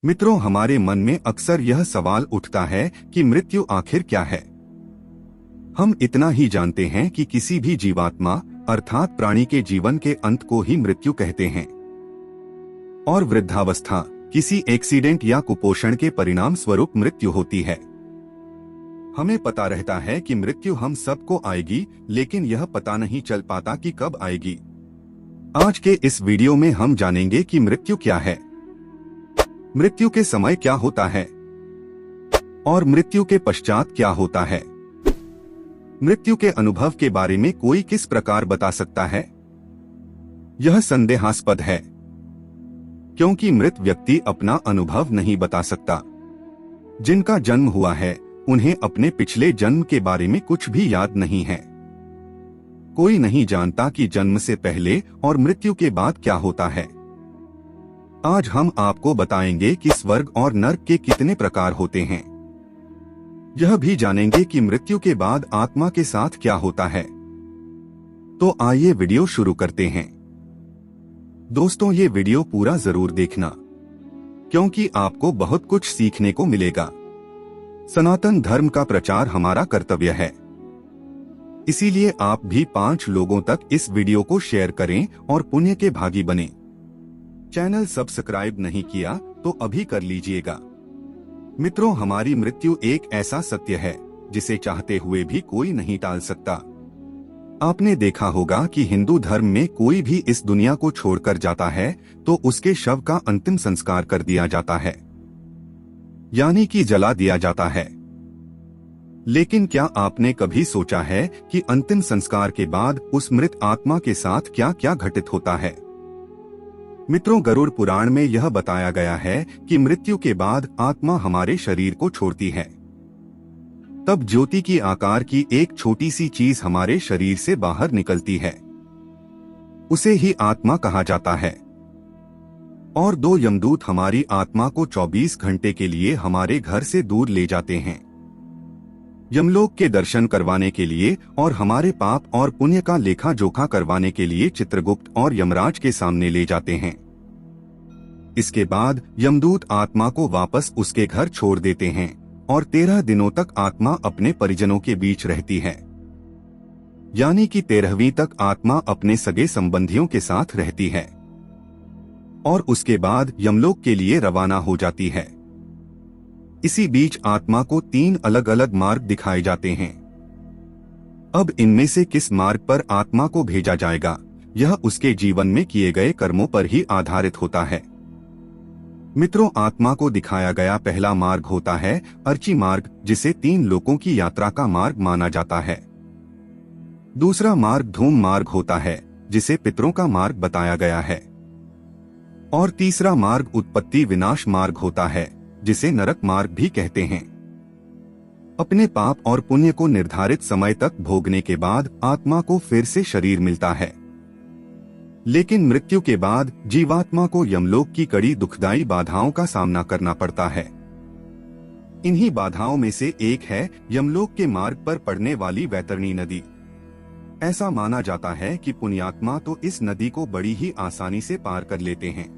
मित्रों, हमारे मन में अक्सर यह सवाल उठता है कि मृत्यु आखिर क्या है। हम इतना ही जानते हैं कि किसी भी जीवात्मा अर्थात प्राणी के जीवन के अंत को ही मृत्यु कहते हैं और वृद्धावस्था किसी एक्सीडेंट या कुपोषण के परिणाम स्वरूप मृत्यु होती है। हमें पता रहता है कि मृत्यु हम सबको आएगी, लेकिन यह पता नहीं चल पाता कि कब आएगी। आज के इस वीडियो में हम जानेंगे कि मृत्यु क्या है, मृत्यु के समय क्या होता है और मृत्यु के पश्चात क्या होता है। मृत्यु के अनुभव के बारे में कोई किस प्रकार बता सकता है? यह संदेहास्पद है, क्योंकि मृत व्यक्ति अपना अनुभव नहीं बता सकता। जिनका जन्म हुआ है उन्हें अपने पिछले जन्म के बारे में कुछ भी याद नहीं है। कोई नहीं जानता कि जन्म से पहले और मृत्यु के बाद क्या होता है। आज हम आपको बताएंगे कि स्वर्ग और नर्क के कितने प्रकार होते हैं। यह भी जानेंगे कि मृत्यु के बाद आत्मा के साथ क्या होता है। तो आइए वीडियो शुरू करते हैं। दोस्तों, ये वीडियो पूरा जरूर देखना, क्योंकि आपको बहुत कुछ सीखने को मिलेगा। सनातन धर्म का प्रचार हमारा कर्तव्य है, इसीलिए आप भी 5 लोगों तक इस वीडियो को शेयर करें और पुण्य के भागी बने। चैनल सब्सक्राइब नहीं किया तो अभी कर लीजिएगा। मित्रों, हमारी मृत्यु एक ऐसा सत्य है जिसे चाहते हुए भी कोई नहीं टाल सकता। आपने देखा होगा कि हिंदू धर्म में कोई भी इस दुनिया को छोड़कर जाता है तो उसके शव का अंतिम संस्कार कर दिया जाता है, यानी कि जला दिया जाता है। लेकिन क्या आपने कभी सोचा है कि अंतिम संस्कार के बाद उस मृत आत्मा के साथ क्या क्या घटित होता है? मित्रों, गरुड़ पुराण में यह बताया गया है कि मृत्यु के बाद आत्मा हमारे शरीर को छोड़ती है। तब ज्योति की आकार की एक छोटी सी चीज हमारे शरीर से बाहर निकलती है, उसे ही आत्मा कहा जाता है। और 2 यमदूत हमारी आत्मा को 24 घंटे के लिए हमारे घर से दूर ले जाते हैं, यमलोक के दर्शन करवाने के लिए और हमारे पाप और पुण्य का लेखा जोखा करवाने के लिए चित्रगुप्त और यमराज के सामने ले जाते हैं। इसके बाद यमदूत आत्मा को वापस उसके घर छोड़ देते हैं और 13 दिनों तक आत्मा अपने परिजनों के बीच रहती है, यानी कि 13वीं तक आत्मा अपने सगे संबंधियों के साथ रहती है और उसके बाद यमलोक के लिए रवाना हो जाती है। इसी बीच आत्मा को 3 अलग अलग मार्ग दिखाए जाते हैं। अब इनमें से किस मार्ग पर आत्मा को भेजा जाएगा, यह उसके जीवन में किए गए कर्मों पर ही आधारित होता है। मित्रों, आत्मा को दिखाया गया पहला मार्ग होता है अर्ची मार्ग, जिसे 3 लोकों की यात्रा का मार्ग माना जाता है। दूसरा मार्ग धूम मार्ग होता है, जिसे पितरों का मार्ग बताया गया है। और तीसरा मार्ग उत्पत्ति विनाश मार्ग होता है, जिसे नरक मार्ग भी कहते हैं। अपने पाप और पुण्य को निर्धारित समय तक भोगने के बाद आत्मा को फिर से शरीर मिलता है, लेकिन मृत्यु के बाद जीवात्मा को यमलोक की कड़ी दुखदायी बाधाओं का सामना करना पड़ता है। इन्हीं बाधाओं में से एक है यमलोक के मार्ग पर पड़ने वाली वैतरणी नदी। ऐसा माना जाता है कि पुण्यात्मा तो इस नदी को बड़ी ही आसानी से पार कर लेते हैं,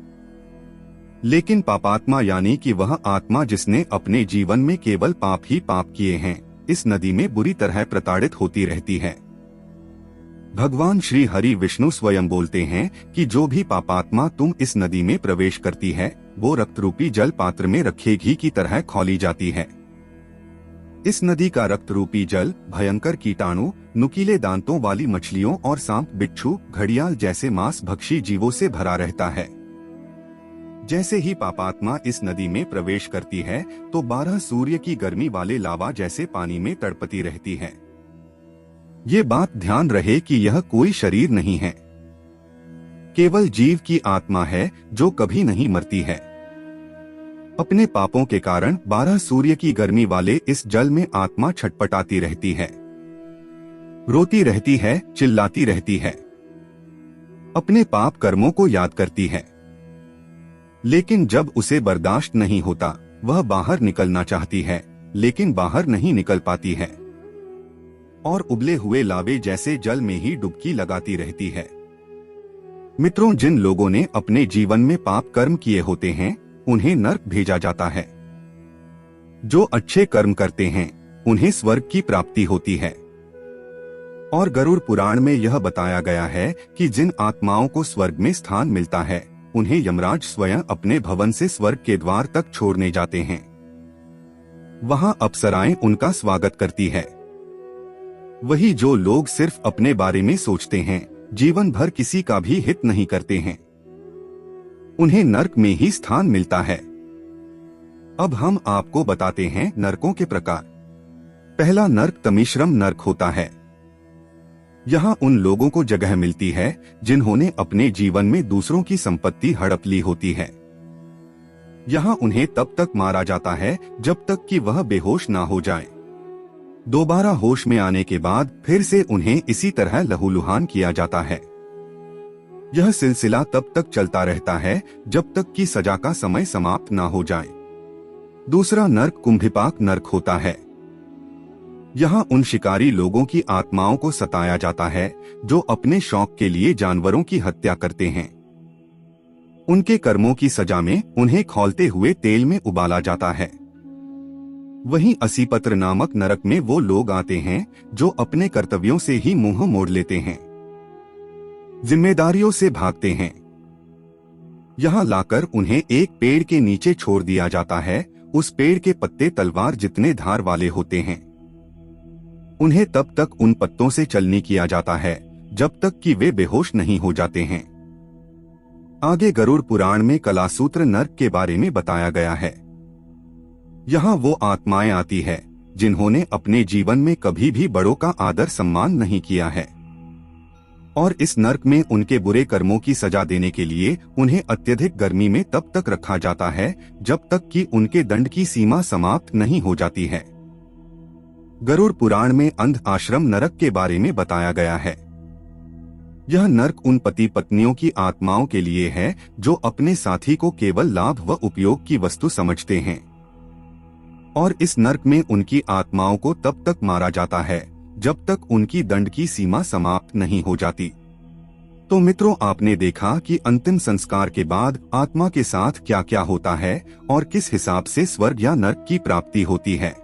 लेकिन पापात्मा यानी कि वह आत्मा जिसने अपने जीवन में केवल पाप ही पाप किए हैं, इस नदी में बुरी तरह प्रताड़ित होती रहती है। भगवान श्री हरि विष्णु स्वयं बोलते हैं कि जो भी पापात्मा तुम इस नदी में प्रवेश करती है, वो रक्त रूपी जल पात्र में रखे घी की तरह खौली जाती है। इस नदी का रक्त रूपी जल भयंकर कीटाणु, नुकीले दांतों वाली मछलियों और सांप, बिच्छू, घड़ियाल जैसे मांस भक्षी जीवों से भरा रहता है। जैसे ही पापात्मा इस नदी में प्रवेश करती है तो 12 सूर्य की गर्मी वाले लावा जैसे पानी में तड़पती रहती है। ये बात ध्यान रहे कि यह कोई शरीर नहीं है, केवल जीव की आत्मा है जो कभी नहीं मरती है। अपने पापों के कारण 12 सूर्य की गर्मी वाले इस जल में आत्मा छटपटाती रहती है, रोती रहती है, चिल्लाती रहती है, अपने पाप कर्मों को याद करती है। लेकिन जब उसे बर्दाश्त नहीं होता, वह बाहर निकलना चाहती है, लेकिन बाहर नहीं निकल पाती है और उबले हुए लावे जैसे जल में ही डुबकी लगाती रहती है। मित्रों, जिन लोगों ने अपने जीवन में पाप कर्म किए होते हैं, उन्हें नर्क भेजा जाता है। जो अच्छे कर्म करते हैं उन्हें स्वर्ग की प्राप्ति होती है। और गरुड़ पुराण में यह बताया गया है कि जिन आत्माओं को स्वर्ग में स्थान मिलता है उन्हें यमराज स्वयं अपने भवन से स्वर्ग के द्वार तक छोड़ने जाते हैं। वहां अप्सराएं उनका स्वागत करती है। वही जो लोग सिर्फ अपने बारे में सोचते हैं, जीवन भर किसी का भी हित नहीं करते हैं, उन्हें नर्क में ही स्थान मिलता है। अब हम आपको बताते हैं नरकों के प्रकार। पहला नर्क तमिश्रम नर्क होता है। यहाँ उन लोगों को जगह मिलती है जिन्होंने अपने जीवन में दूसरों की संपत्ति हड़प ली होती है। यहाँ उन्हें तब तक मारा जाता है जब तक कि वह बेहोश ना हो जाए। दोबारा होश में आने के बाद फिर से उन्हें इसी तरह लहूलुहान किया जाता है। यह सिलसिला तब तक चलता रहता है जब तक कि सजा का समय समाप्त ना हो जाए। दूसरा नर्क कुंभिपाक नर्क होता है। यहाँ उन शिकारी लोगों की आत्माओं को सताया जाता है जो अपने शौक के लिए जानवरों की हत्या करते हैं। उनके कर्मों की सजा में उन्हें खौलते हुए तेल में उबाला जाता है। वहीं असीपत्र नामक नरक में वो लोग आते हैं जो अपने कर्तव्यों से ही मुंह मोड़ लेते हैं, जिम्मेदारियों से भागते हैं। यहाँ लाकर उन्हें एक पेड़ के नीचे छोड़ दिया जाता है। उस पेड़ के पत्ते तलवार जितने धार वाले होते हैं। उन्हें तब तक उन पत्तों से चलनी किया जाता है जब तक कि वे बेहोश नहीं हो जाते हैं। आगे गरुड़ पुराण में कलासूत्र नर्क के बारे में बताया गया है। यहाँ वो आत्माएं आती है जिन्होंने अपने जीवन में कभी भी बड़ों का आदर सम्मान नहीं किया है, और इस नर्क में उनके बुरे कर्मों की सजा देने के लिए उन्हें अत्यधिक गर्मी में तब तक रखा जाता है जब तक कि उनके दंड की सीमा समाप्त नहीं हो जाती है। गरुड़ पुराण में अंध आश्रम नरक के बारे में बताया गया है। यह नर्क उन पति पत्नियों की आत्माओं के लिए है जो अपने साथी को केवल लाभ व उपयोग की वस्तु समझते हैं, और इस नर्क में उनकी आत्माओं को तब तक मारा जाता है जब तक उनकी दंड की सीमा समाप्त नहीं हो जाती। तो मित्रों, आपने देखा कि अंतिम संस्कार के बाद आत्मा के साथ क्या क्या होता है और किस हिसाब से स्वर्ग या नर्क की प्राप्ति होती है।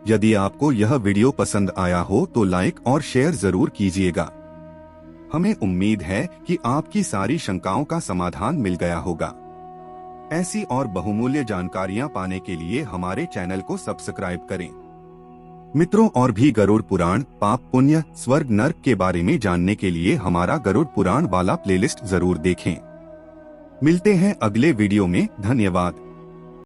यदि आपको यह वीडियो पसंद आया हो तो लाइक और शेयर जरूर कीजिएगा। हमें उम्मीद है कि आपकी सारी शंकाओं का समाधान मिल गया होगा। ऐसी और बहुमूल्य जानकारियां पाने के लिए हमारे चैनल को सब्सक्राइब करें। मित्रों, और भी गरुड़ पुराण, पाप पुण्य, स्वर्ग नर्क के बारे में जानने के लिए हमारा गरुड़ पुराण वाला प्लेलिस्ट जरूर देखें। मिलते हैं अगले वीडियो में। धन्यवाद।